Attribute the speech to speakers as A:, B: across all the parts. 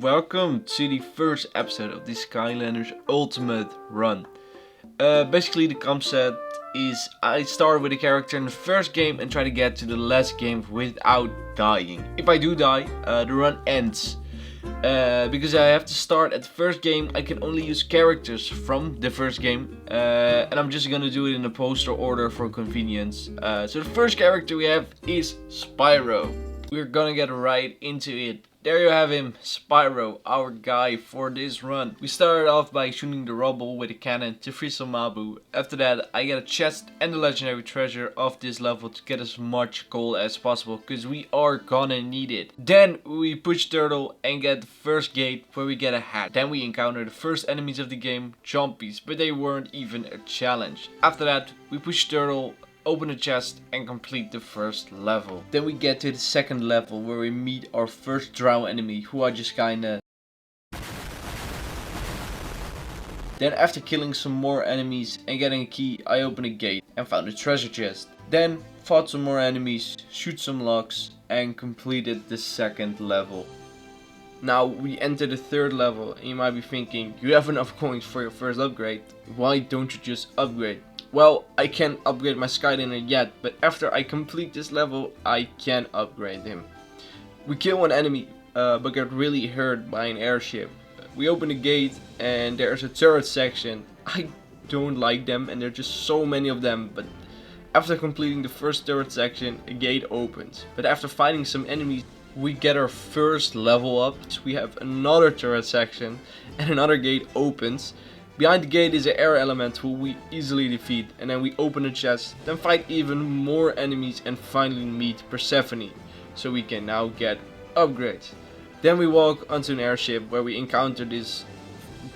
A: Welcome to the first episode of the Skylander's Ultimate Run. Basically the concept is I start with a character in the first game and try to get to the last game without dying. If I do die, the run ends. Because I have to start at the first game, I can only use characters from the first game. And I'm just gonna do it in a poster order for convenience. So the first character we have is Spyro. We're gonna get right into it. There you have him, Spyro, our guy for this run. We started off by shooting the rubble with a cannon to free some Mabu. After that I get a chest and the legendary treasure of this level to get as much gold as possible, because we are gonna need it. Then we push turtle and get the first gate where we get a hat. Then we encounter the first enemies of the game, zombies, but they weren't even a challenge. After that we push turtle, open a chest and complete the first level. Then we get to the second level where we meet our first drow enemy, who I just kinda... Then after killing some more enemies and getting a key, I opened a gate and found a treasure chest. Then fought some more enemies, shoot some locks and completed the second level. Now we enter the third level and you might be thinking, you have enough coins for your first upgrade, why don't you just upgrade? Well, I can't upgrade my Skylander yet, but after I complete this level, I can upgrade him. We kill one enemy, but get really hurt by an airship. We open the gate and there's a turret section. I don't like them and there are just so many of them, but after completing the first turret section, a gate opens. But after fighting some enemies, we get our first level up. So we have another turret section and another gate opens. Behind the gate is an air element who we easily defeat, and then we open a chest, then fight even more enemies and finally meet Persephone, so we can now get upgrades. Then we walk onto an airship where we encounter this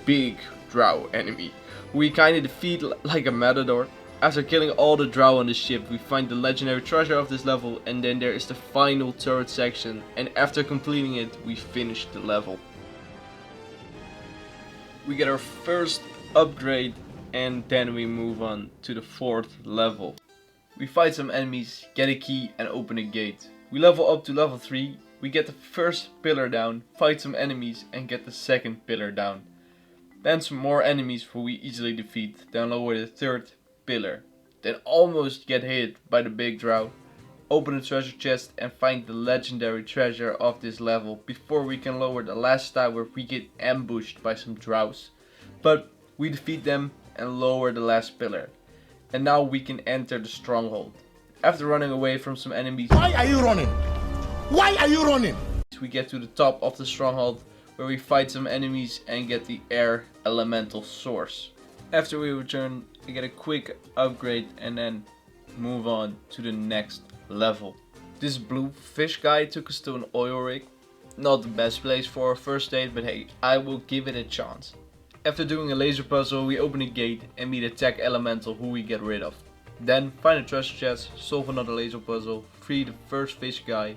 A: big drow enemy, who we kinda defeat like a matador. After killing all the drow on the ship, we find the legendary treasure of this level, and then there is the final turret section, and after completing it we finish the level. We get our first upgrade and then we move on to the fourth level. We fight some enemies, get a key and open a gate. We level up to level 3, we get the first pillar down, fight some enemies and get the second pillar down. Then some more enemies who we easily defeat, then lower the third pillar. Then almost get hit by the big drow. Open the treasure chest and find the legendary treasure of this level before we can lower the last tower. We get ambushed by some drows, but we defeat them and lower the last pillar. And now we can enter the stronghold. After running away from some enemies...
B: Why are you running? Why are you running?
A: We get to the top of the stronghold where we fight some enemies and get the air elemental source. After we return, we get a quick upgrade and then move on to the next level. This blue fish guy took us to an oil rig. Not the best place for a first date, but hey, I will give it a chance. After doing a laser puzzle, we open a gate and meet a tech elemental who we get rid of. Then find a treasure chest, solve another laser puzzle, free the first fish guy,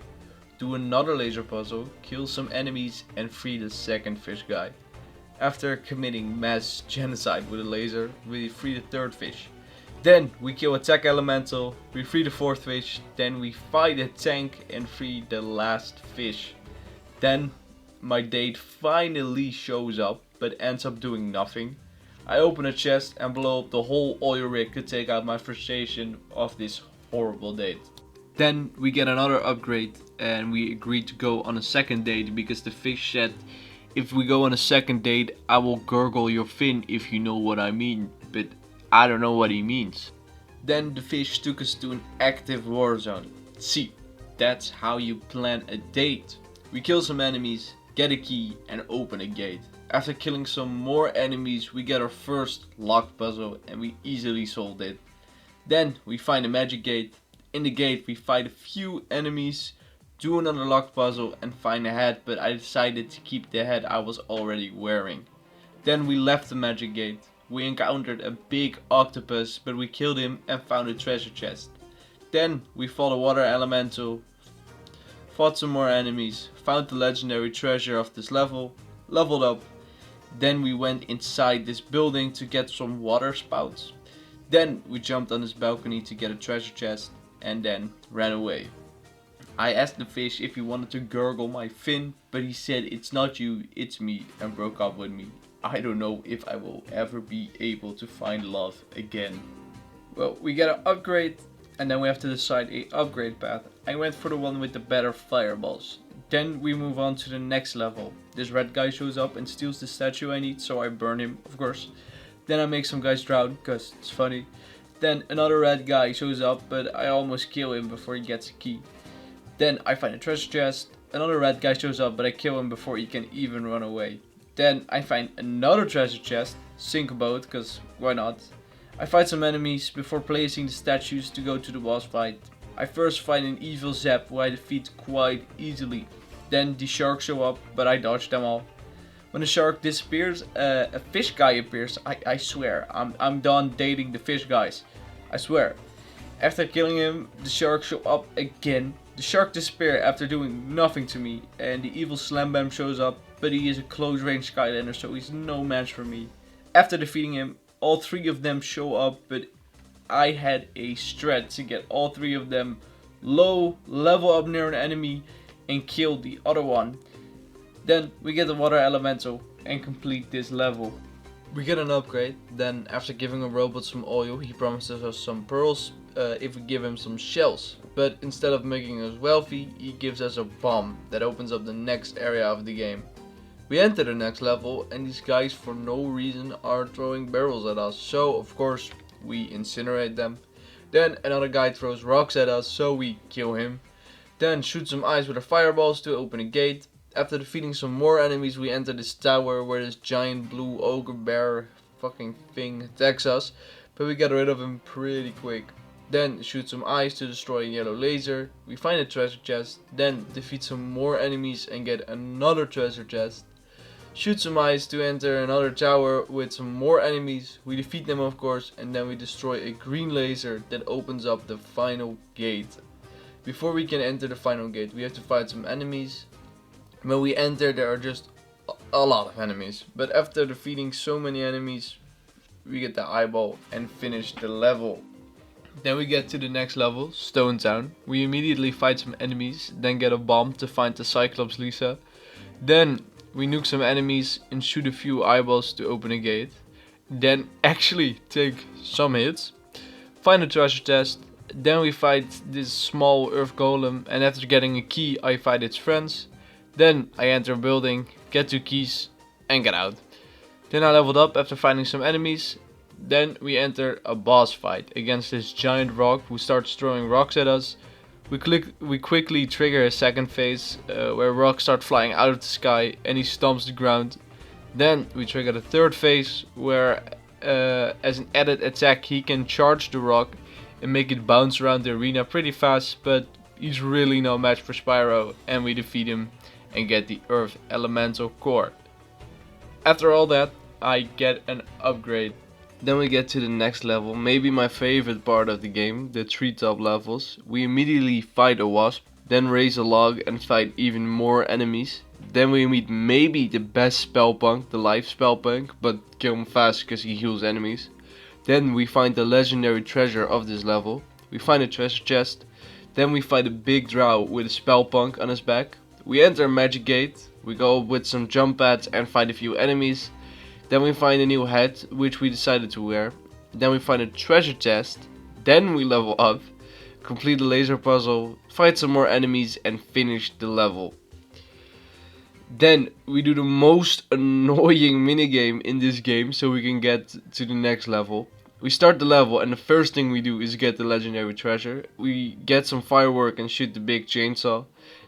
A: do another laser puzzle, kill some enemies and free the second fish guy. After committing mass genocide with a laser, we free the third fish. Then we kill a tech elemental, we free the fourth fish, then we fight a tank and free the last fish. Then my date finally shows up but ends up doing nothing. I open a chest and blow up the whole oil rig to take out my frustration of this horrible date. Then we get another upgrade and we agree to go on a second date because the fish said, if we go on a second date I will gurgle your fin, if you know what I mean, but I don't know what he means. Then the fish took us to an active war zone. See, that's how you plan a date. We kill some enemies, get a key and open a gate. After killing some more enemies we get our first lock puzzle and we easily solved it. Then we find a magic gate. In the gate we fight a few enemies, do another lock puzzle and find a hat, but I decided to keep the hat I was already wearing. Then we left the magic gate. We encountered a big octopus, but we killed him and found a treasure chest. Then we fought a water elemental, fought some more enemies, found the legendary treasure of this level, leveled up. Then we went inside this building to get some water spouts. Then we jumped on this balcony to get a treasure chest and then ran away. I asked the fish if he wanted to gurgle my fin, but he said it's not you, it's me, and broke up with me. I don't know if I will ever be able to find love again. Well, we get an upgrade, and then we have to decide a upgrade path. I went for the one with the better fireballs. Then we move on to the next level. This red guy shows up and steals the statue I need, so I burn him, of course. Then I make some guys drown, cause it's funny. Then another red guy shows up, but I almost kill him before he gets a key. Then I find a treasure chest. Another red guy shows up, but I kill him before he can even run away. Then I find another treasure chest, sink a boat, cause why not? I fight some enemies before placing the statues to go to the boss fight. I first find an evil Zap who I defeat quite easily. Then the sharks show up, but I dodge them all. When the shark disappears, a fish guy appears. I swear, I'm done dating the fish guys. I swear. After killing him, the sharks show up again. The shark disappears after doing nothing to me, and the evil Slam Bam shows up, but he is a close range Skylander, so he's no match for me. After defeating him, all three of them show up, but I had a strat to get all three of them low, level up near an enemy, and kill the other one. Then we get the water elemental and complete this level. We get an upgrade. Then after giving a robot some oil, he promises us some pearls if we give him some shells. But instead of making us wealthy, he gives us a bomb that opens up the next area of the game. We enter the next level, and these guys for no reason are throwing barrels at us, so of course we incinerate them. Then another guy throws rocks at us, so we kill him. Then shoot some ice with our fireballs to open a gate. After defeating some more enemies, we enter this tower where this giant blue ogre bear fucking thing attacks us, but we get rid of him pretty quick. Then shoot some ice to destroy a yellow laser. We find a treasure chest, then defeat some more enemies and get another treasure chest. Shoot some ice to enter another tower with some more enemies. We defeat them of course, and then we destroy a green laser that opens up the final gate. Before we can enter the final gate, we have to fight some enemies. When we enter, there are just a lot of enemies, but after defeating so many enemies, we get the eyeball and finish the level. Then we get to the next level, Stone Town. We immediately fight some enemies, then get a bomb to find the Cyclops Lisa. Then we nuke some enemies and shoot a few eyeballs to open a gate. Then actually take some hits. Find a treasure chest. Then we fight this small earth golem, and after getting a key I fight its friends. Then I enter a building, get 2 keys and get out. Then I leveled up after finding some enemies. Then we enter a boss fight against this giant rock who starts throwing rocks at us. We quickly trigger a second phase where rocks start flying out of the sky and he stomps the ground. Then we trigger the third phase where as an added attack he can charge the rock and make it bounce around the arena pretty fast, but he's really no match for Spyro, and we defeat him and get the Earth Elemental Core. After all that, I get an upgrade. Then we get to the next level, maybe my favorite part of the game, the treetop levels. We immediately fight a wasp, then raise a log and fight even more enemies. Then we meet maybe the best spellpunk, the life spellpunk, but kill him fast because he heals enemies. Then we find the legendary treasure of this level. We find a treasure chest. Then we fight a big drow with a spellpunk on his back. We enter a magic gate. We go with some jump pads and fight a few enemies. Then we find a new hat, which we decided to wear. Then we find a treasure chest. Then we level up, complete the laser puzzle, fight some more enemies and finish the level. Then we do the most annoying minigame in this game so we can get to the next level. We start the level and the first thing we do is get the legendary treasure. We get some firework and shoot the big chainsaw.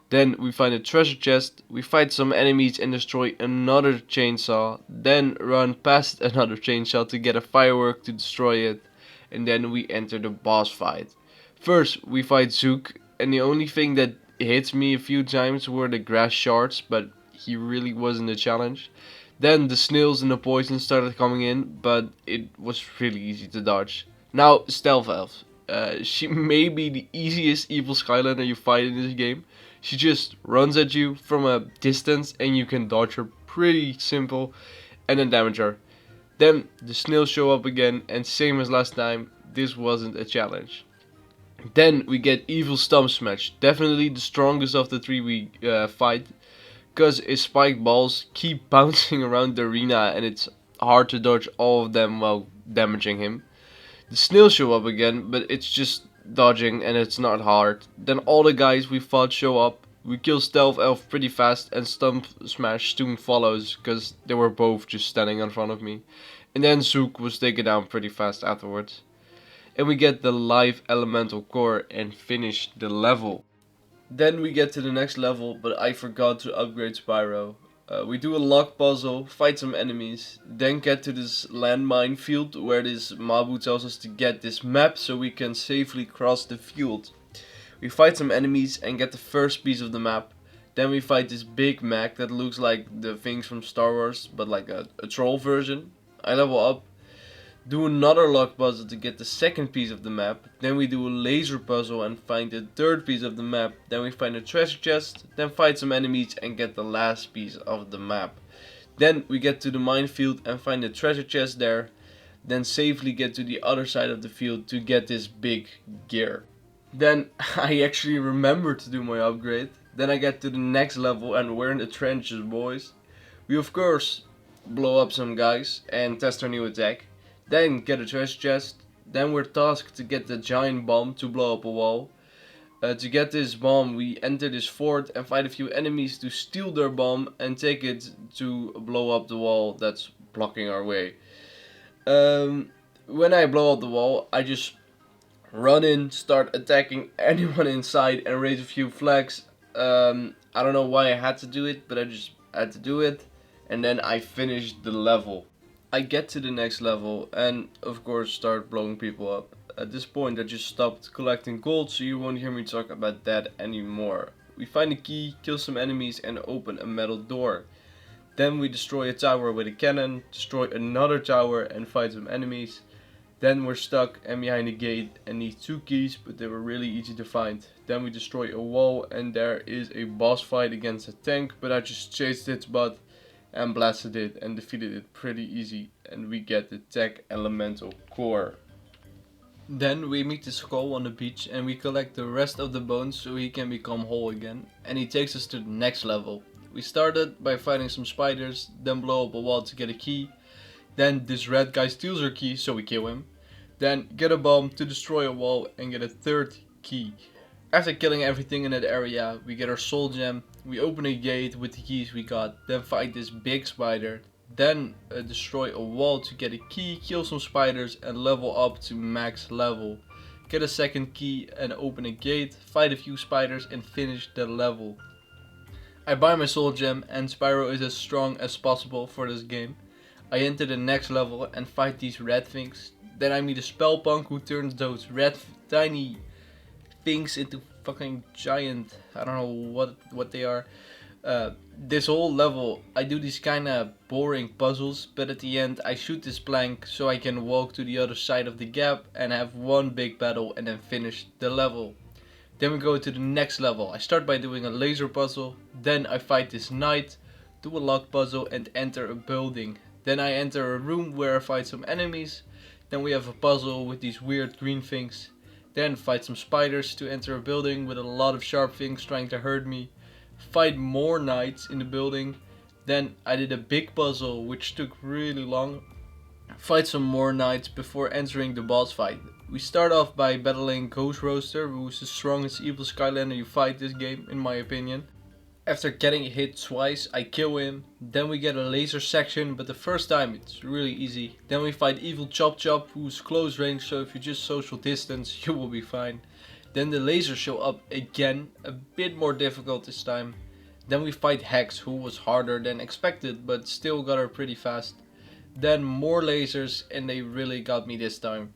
A: Then we find a treasure chest, we fight some enemies and destroy another chainsaw, then run past another chainsaw to get a firework to destroy it, and then we enter the boss fight. First we fight Zook, and the only thing that hits me a few times were the grass shards, but he really wasn't a challenge. Then the snails and the poison started coming in, but it was really easy to dodge. Now Stealth Elf. She may be the easiest evil Skylander you fight in this game. She just runs at you from a distance and you can dodge her pretty simple and then damage her. Then the snails show up again and same as last time, this wasn't a challenge. Then we get Evil Stump Smash, definitely the strongest of the three we fight, because his spiked balls keep bouncing around the arena and it's hard to dodge all of them while damaging him. The snails show up again, but it's just dodging and it's not hard. Then all the guys we fought show up. We kill Stealth Elf pretty fast and Stump Smash soon follows because they were both just standing in front of me. And then Zook was taken down pretty fast afterwards. And we get the live elemental core and finish the level. Then we get to the next level, but I forgot to upgrade Spyro. We do a lock puzzle, fight some enemies, then get to this landmine field where this Mabu tells us to get this map so we can safely cross the field. We fight some enemies and get the first piece of the map. Then we fight this big mech that looks like the things from Star Wars, but like a troll version. I level up, do another lock puzzle to get the second piece of the map. Then we do a laser puzzle and find the third piece of the map. Then we find a treasure chest, then fight some enemies and get the last piece of the map. Then we get to the minefield and find the treasure chest there. Then safely get to the other side of the field to get this big gear. Then I actually remember to do my upgrade. Then I get to the next level and we're in the trenches, boys. We of course blow up some guys and test our new attack. Then get a treasure chest. Then we're tasked to get the giant bomb to blow up a wall. To get this bomb we enter this fort and fight a few enemies to steal their bomb and take it to blow up the wall that's blocking our way. When I blow up the wall I just run in, start attacking anyone inside and raise a few flags. I don't know why I had to do it, but I just had to do it. And then I finished the level. I get to the next level and of course start blowing people up. At this point I just stopped collecting gold, so you won't hear me talk about that anymore. We find a key, kill some enemies and open a metal door. Then we destroy a tower with a cannon, destroy another tower and fight some enemies. Then we're stuck and behind a gate and need 2 keys, but they were really easy to find. Then we destroy a wall and there is a boss fight against a tank, but I just chased its butt and blasted it and defeated it pretty easy, and we get the tech elemental core. Then we meet the skull on the beach and we collect the rest of the bones so he can become whole again, and he takes us to the next level. We started by fighting some spiders, then blow up a wall to get a key. Then this red guy steals our key, so we kill him. Then get a bomb to destroy a wall and get a third key. After killing everything in that area, we get our soul gem, we open a gate with the keys we got, then fight this big spider, then destroy a wall to get a key, kill some spiders and level up to max level. Get a second key and open a gate, fight a few spiders and finish the level. I buy my soul gem and Spyro is as strong as possible for this game. I enter the next level and fight these red things. Then I meet a spellpunk who turns those red tiny things into fucking giant, I don't know what they are. This whole level I do these kinda boring puzzles, but at the end I shoot this plank so I can walk to the other side of the gap and have one big battle and then finish the level. Then we go to the next level. I start by doing a laser puzzle, then I fight this knight, do a lock puzzle and enter a building. Then I enter a room where I fight some enemies. Then we have a puzzle with these weird green things. Then fight some spiders to enter a building with a lot of sharp things trying to hurt me. Fight more knights in the building. Then I did a big puzzle which took really long. Fight some more knights before entering the boss fight. We start off by battling Ghost Roaster, who's the strongest evil Skylander you fight this game in my opinion. After getting hit twice, I kill him. Then we get a laser section, but the first time it's really easy. Then we fight evil Chop Chop, who's close range, so if you just social distance, you will be fine. Then the lasers show up again, a bit more difficult this time. Then we fight Hex, who was harder than expected, but still got her pretty fast. Then more lasers, and they really got me this time.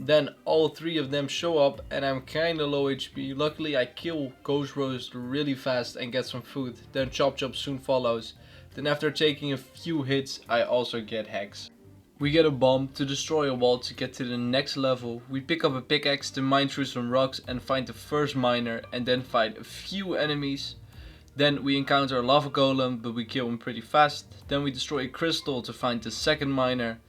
A: Then all 3 of them show up and I'm kinda low HP. Luckily I kill Ghost Roaster really fast and get some food. Then Chop Chop soon follows. Then after taking a few hits I also get Hex. We get a bomb to destroy a wall to get to the next level. We pick up a pickaxe to mine through some rocks and find the first miner and then fight a few enemies. Then we encounter a lava golem, but we kill him pretty fast. Then we destroy a crystal to find the second miner.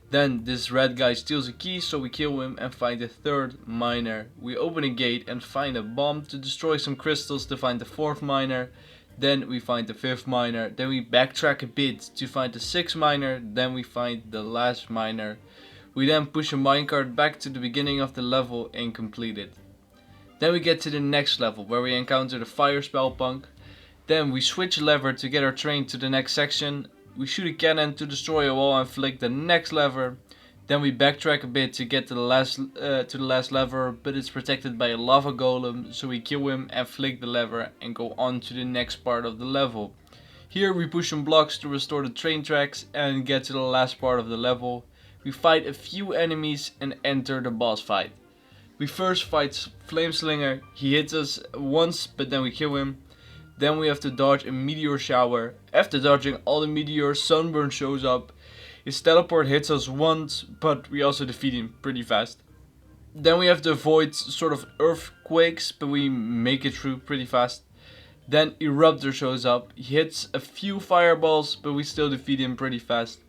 A: Then this red guy steals a key, so we kill him and find the third miner. We open a gate and find a bomb to destroy some crystals to find the fourth miner. Then we find the fifth miner. Then we backtrack a bit to find the sixth miner. Then we find the last miner. We then push a minecart back to the beginning of the level and complete it. Then we get to the next level where we encounter the fire spell punk. Then we switch lever to get our train to the next section. We shoot a cannon to destroy a wall and flick the next lever. Then we backtrack a bit to get to the last lever, but it's protected by a lava golem, so we kill him and flick the lever and go on to the next part of the level. Here we push some blocks to restore the train tracks and get to the last part of the level. We fight a few enemies and enter the boss fight. We first fight Flameslinger. He hits us once, but then we kill him. Then we have to dodge a meteor shower. After dodging all the meteors, Sunburn shows up. His teleport hits us once, but we also defeat him pretty fast. Then we have to avoid sort of earthquakes, but we make it through pretty fast. Then Eruptor shows up. He hits a few fireballs, but we still defeat him pretty fast.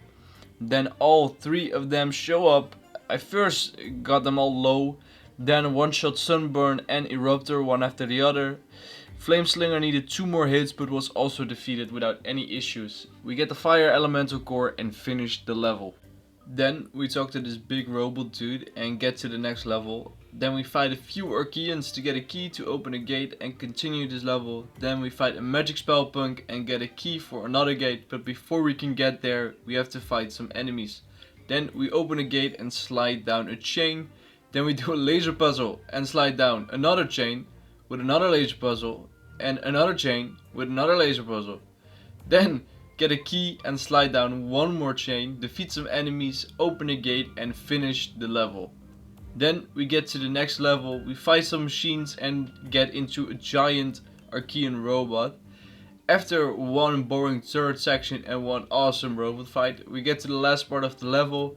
A: Then all three of them show up. I first got them all low. Then one-shot Sunburn and Eruptor one after the other. Flameslinger needed 2 more hits but was also defeated without any issues. We get the fire elemental core and finish the level. Then we talk to this big robot dude and get to the next level. Then we fight a few Archeans to get a key to open a gate and continue this level. Then we fight a magic spell punk and get a key for another gate, but before we can get there we have to fight some enemies. Then we open a gate and slide down a chain. Then we do a laser puzzle and slide down another chain with another laser puzzle and another chain with another laser puzzle. Then get a key and slide down one more chain, defeat some enemies, open a gate and finish the level. Then we get to the next level, we fight some machines and get into a giant Archean robot. After one boring third section and one awesome robot fight, we get to the last part of the level.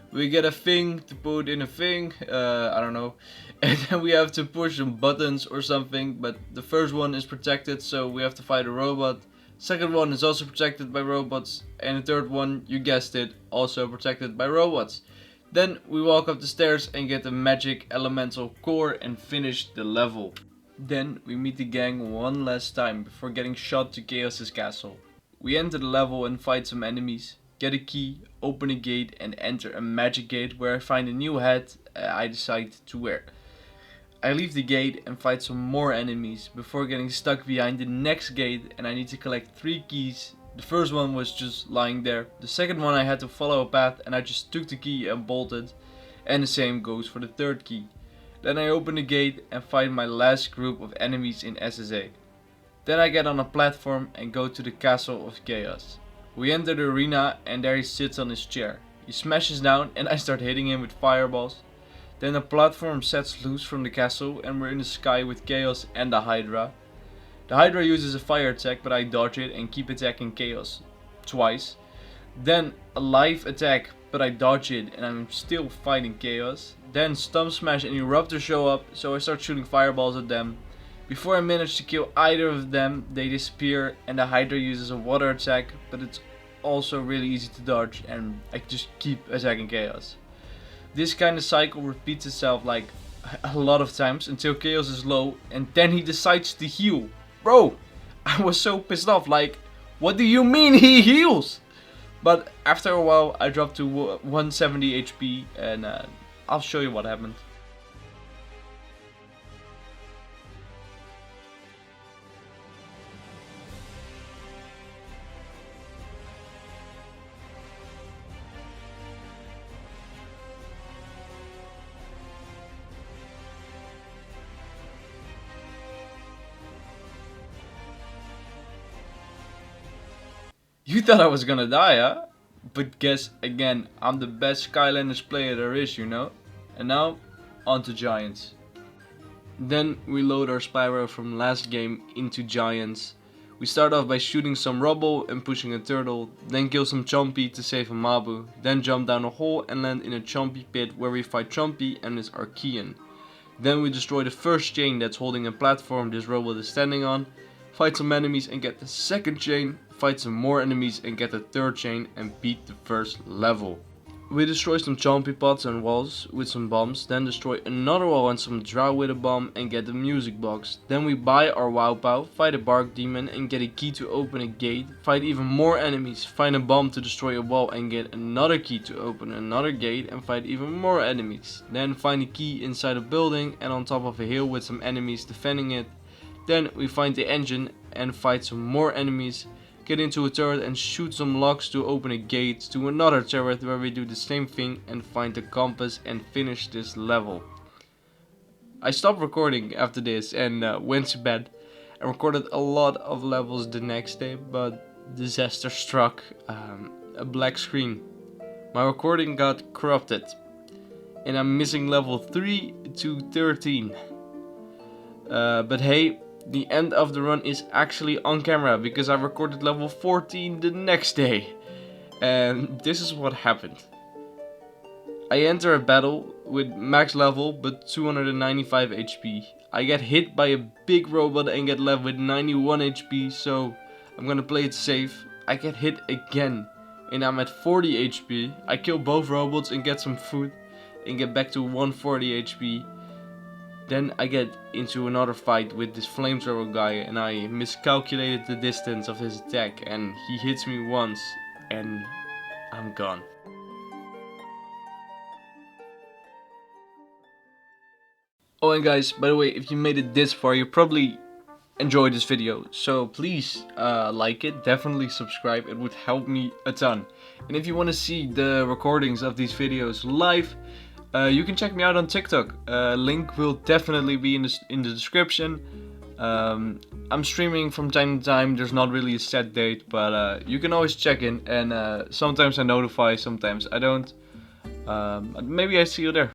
A: We get a thing to put in a thing, I don't know, and then we have to push some buttons or something, but the first one is protected, so we have to fight a robot. Second one is also protected by robots, and the third one, you guessed it, also protected by robots. Then we walk up the stairs and get the magic elemental core and finish the level. Then we meet the gang one last time before getting shot to Chaos's castle. We enter the level and fight some enemies. Get a key, open a gate and enter a magic gate where I find a new hat I decide to wear. I leave the gate and fight some more enemies before getting stuck behind the next gate and I need to collect 3 keys. The first one was just lying there. The second one I had to follow a path and I just took the key and bolted. And the same goes for the third key. Then I open the gate and find my last group of enemies in SSA. Then I get on a platform and go to the Castle of Chaos. We enter the arena and there he sits on his chair. He smashes down and I start hitting him with fireballs. Then the platform sets loose from the castle and we're in the sky with Chaos and the Hydra. The Hydra uses a fire attack but I dodge it and keep attacking Chaos twice. Then a live attack but I dodge it and I'm still fighting Chaos. Then Stump Smash and Eruptor show up, so I start shooting fireballs at them. Before I manage to kill either of them, they disappear and the Hydra uses a water attack, but it's also really easy to dodge and I just keep attacking Chaos. This kind of cycle repeats itself like a lot of times until Chaos is low and then he decides to heal. Bro, I was so pissed off, like, what do you mean he heals? But after a while I dropped to 170 HP and I'll show you what happened. You thought I was gonna die, huh? But guess again, I'm the best Skylanders player there is, you know? And now, on to Giants. Then we load our Spyro from last game into Giants. We start off by shooting some rubble and pushing a turtle, then kill some Chompy to save a Mabu, then jump down a hole and land in a Chompy pit where we fight Chompy and his Archean. Then we destroy the first chain that's holding a platform this robot is standing on, fight some enemies and get the second chain, fight some more enemies and get the third chain and beat the first level. We destroy some chompy pots and walls with some bombs, then destroy another wall and some drow with a bomb and get the music box. Then we buy our wow pow, fight a bark demon and get a key to open a gate, fight even more enemies, find a bomb to destroy a wall and get another key to open another gate and fight even more enemies. Then find a key inside a building and on top of a hill with some enemies defending it. Then we find the engine and fight some more enemies. Get into a turret and shoot some locks to open a gate to another turret where we do the same thing and find the compass and finish this level. I stopped recording after this and went to bed and recorded a lot of levels the next day, but disaster struck, a black screen. My recording got corrupted and I'm missing level 3 to 13. But hey, the end of the run is actually on camera because I recorded level 14 the next day. And this is what happened. I enter a battle with max level but 295 HP. I get hit by a big robot and get left with 91 HP, so I'm gonna play it safe. I get hit again and I'm at 40 HP. I kill both robots and get some food and get back to 140 HP. Then I get into another fight with this flamethrower guy and I miscalculated the distance of his attack and he hits me once and I'm gone. Oh, and guys, by the way, if you made it this far, you probably enjoyed this video. So please like it, definitely subscribe, it would help me a ton. And if you want to see the recordings of these videos live, you can check me out on TikTok. Link will definitely be in the description. I'm streaming from time to time. There's not really a set date, but you can always check in. And sometimes I notify, sometimes I don't. Maybe I see you there.